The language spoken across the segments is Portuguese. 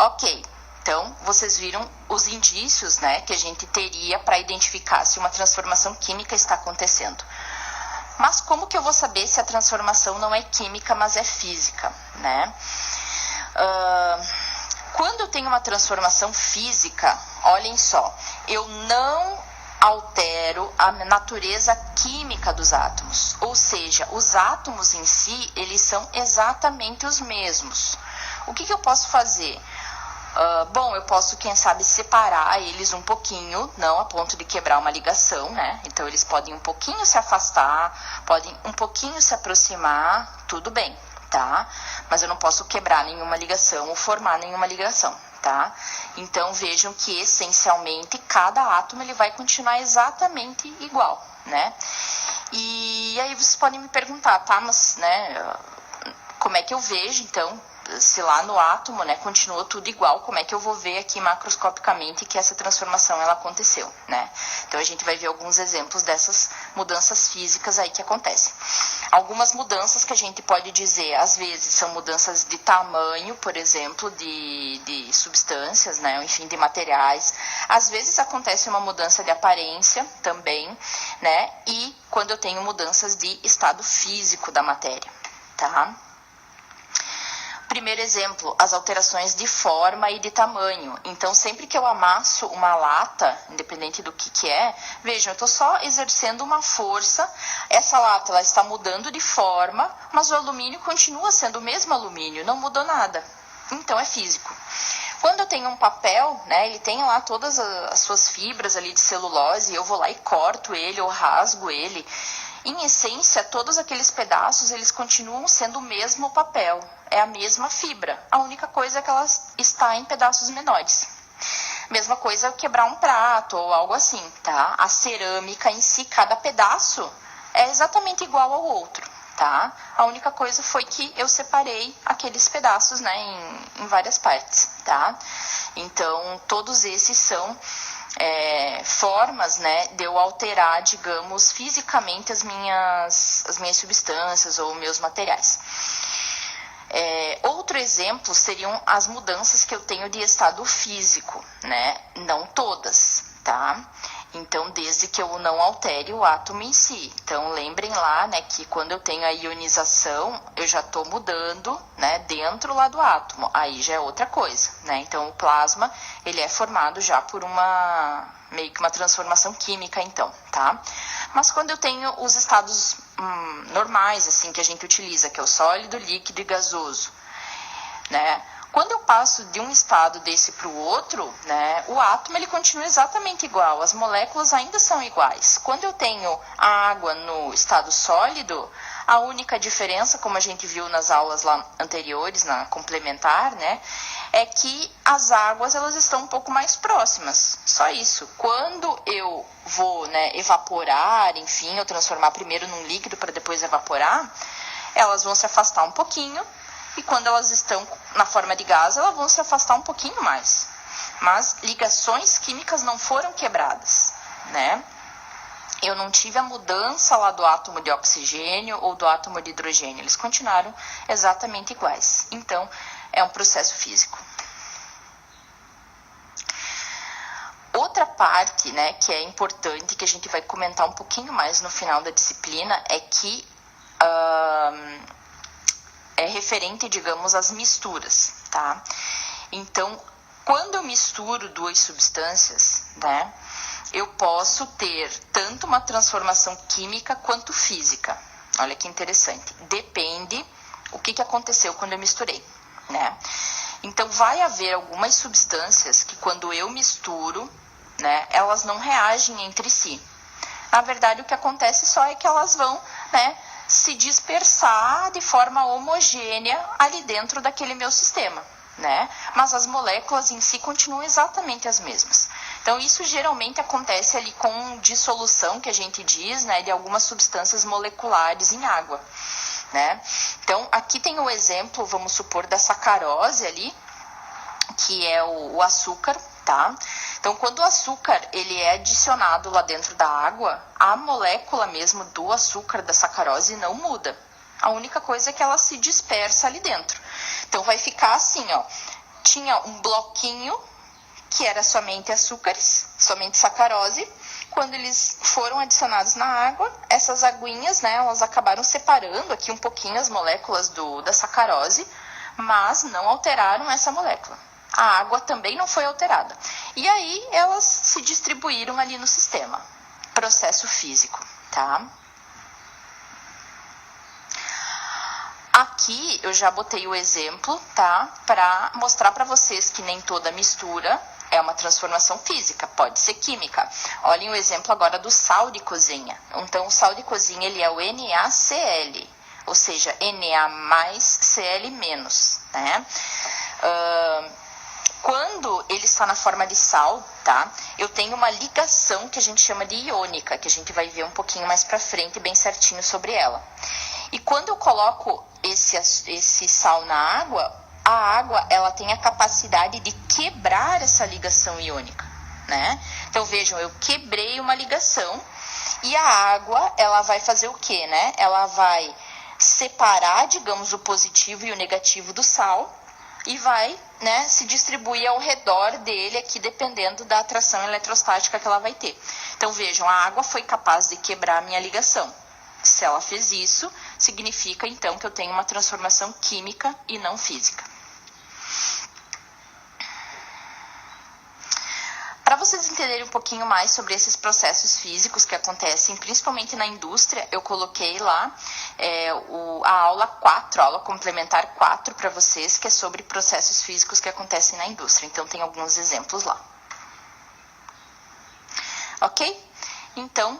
Ok, então vocês viram os indícios, né, que a gente teria para identificar se uma transformação química está acontecendo. Mas como que eu vou saber se a transformação não é química, mas é física, né? Quando eu tenho uma transformação física, olhem só, eu não altero a natureza química dos átomos, ou seja, os átomos em si, eles são exatamente os mesmos. O que eu posso fazer? Bom, eu posso, quem sabe, separar eles um pouquinho, não a ponto de quebrar uma ligação, né? Então, eles podem um pouquinho se afastar, podem um pouquinho se aproximar, tudo bem, tá? Mas eu não posso quebrar nenhuma ligação ou formar nenhuma ligação, tá? Então, vejam que, essencialmente, cada átomo ele vai continuar exatamente igual, né? E aí, vocês podem me perguntar, tá, mas, né, como é que eu vejo, então, se lá no átomo, né, continua tudo igual, como é que eu vou ver aqui macroscopicamente que essa transformação ela aconteceu, né? Então a gente vai ver alguns exemplos dessas mudanças físicas aí que acontecem. Algumas mudanças que a gente pode dizer, às vezes, são mudanças de tamanho, por exemplo, de substâncias, né, enfim, de materiais. Às vezes acontece uma mudança de aparência também, né? E quando eu tenho mudanças de estado físico da matéria, tá? Primeiro exemplo, as alterações de forma e de tamanho. Então, sempre que eu amasso uma lata, independente do que é, vejam, eu estou só exercendo uma força, essa lata ela está mudando de forma, mas o alumínio continua sendo o mesmo alumínio, não mudou nada. Então, é físico. Quando eu tenho um papel, né, ele tem lá todas as suas fibras ali de celulose, eu vou lá e corto ele ou rasgo ele. Em essência, todos aqueles pedaços, eles continuam sendo o mesmo papel, é a mesma fibra. A única coisa é que ela está em pedaços menores. Mesma coisa eu quebrar um prato ou algo assim, tá? A cerâmica em si, cada pedaço é exatamente igual ao outro, tá? A única coisa foi que eu separei aqueles pedaços, né, em várias partes, tá? Então, todos esses são formas, né, de eu alterar, digamos, fisicamente as minhas substâncias ou meus materiais. Outro exemplo seriam as mudanças que eu tenho de estado físico, né? Não todas, tá? Então, desde que eu não altere o átomo em si. Então, lembrem lá, né, que quando eu tenho a ionização, eu já estou mudando, né, dentro lá do átomo. Aí já é outra coisa, né? Então, o plasma, ele é formado já por meio que uma transformação química, então, tá? Mas quando eu tenho os estados normais, assim, que a gente utiliza, que é o sólido, líquido e gasoso, né? Quando eu passo de um estado desse para o outro, né, o átomo ele continua exatamente igual, as moléculas ainda são iguais. Quando eu tenho a água no estado sólido, a única diferença, como a gente viu nas aulas lá anteriores, na complementar, né, é que as águas elas estão um pouco mais próximas, só isso. Quando eu vou, né, evaporar, enfim, eu transformar primeiro num líquido para depois evaporar, elas vão se afastar um pouquinho, e quando elas estão na forma de gás, elas vão se afastar um pouquinho mais. Mas ligações químicas não foram quebradas, né? Eu não tive a mudança lá do átomo de oxigênio ou do átomo de hidrogênio. Eles continuaram exatamente iguais. Então, é um processo físico. Outra parte, né, que é importante, que a gente vai comentar um pouquinho mais no final da disciplina, é que é referente, digamos, às misturas, tá? Então, quando eu misturo duas substâncias, né, eu posso ter tanto uma transformação química quanto física. Olha que interessante. Depende o que aconteceu quando eu misturei, né? Então, vai haver algumas substâncias que quando eu misturo, né, elas não reagem entre si. Na verdade, o que acontece só é que elas vão, né, se dispersar de forma homogênea ali dentro daquele meu sistema, né? Mas as moléculas em si continuam exatamente as mesmas. Então, isso geralmente acontece ali com dissolução, que a gente diz, né, de algumas substâncias moleculares em água, né? Então, aqui tem o exemplo, vamos supor, da sacarose ali, que é o açúcar, tá? Então, quando o açúcar ele é adicionado lá dentro da água, a molécula mesmo do açúcar, da sacarose, não muda. A única coisa é que ela se dispersa ali dentro. Então, vai ficar assim, ó, tinha um bloquinho que era somente açúcares, somente sacarose. Quando eles foram adicionados na água, essas aguinhas, né, elas acabaram separando aqui um pouquinho as moléculas da sacarose, mas não alteraram essa molécula. A água também não foi alterada. E aí elas se distribuíram ali no sistema. Processo físico, tá? Aqui eu já botei o exemplo, tá? Para mostrar para vocês que nem toda mistura é uma transformação física, pode ser química. Olhem o exemplo agora do sal de cozinha. Então, o sal de cozinha, ele é o NaCl, ou seja, Na mais Cl menos, né? Quando ele está na forma de sal, tá? Eu tenho uma ligação que a gente chama de iônica, que a gente vai ver um pouquinho mais pra frente, bem certinho sobre ela. E quando eu coloco esse sal na água, a água, ela tem a capacidade de quebrar essa ligação iônica, né? Então, vejam, eu quebrei uma ligação e a água, ela vai fazer o quê, né? Ela vai separar, digamos, o positivo e o negativo do sal e vai, né, se distribuir ao redor dele aqui, dependendo da atração eletrostática que ela vai ter. Então, vejam, a água foi capaz de quebrar a minha ligação. Se ela fez isso, significa, então, que eu tenho uma transformação química e não física. Para vocês entenderem um pouquinho mais sobre esses processos físicos que acontecem, principalmente na indústria, eu coloquei lá a aula 4, a aula complementar 4 para vocês, que é sobre processos físicos que acontecem na indústria. Então, tem alguns exemplos lá. Ok? Então,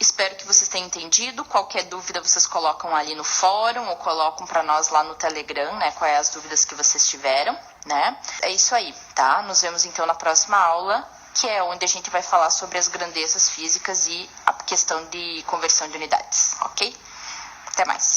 espero que vocês tenham entendido. Qualquer dúvida vocês colocam ali no fórum ou colocam para nós lá no Telegram, né? Quais as dúvidas que vocês tiveram, né? É isso aí, tá? Nos vemos então na próxima aula, que é onde a gente vai falar sobre as grandezas físicas e a questão de conversão de unidades, ok? Até mais!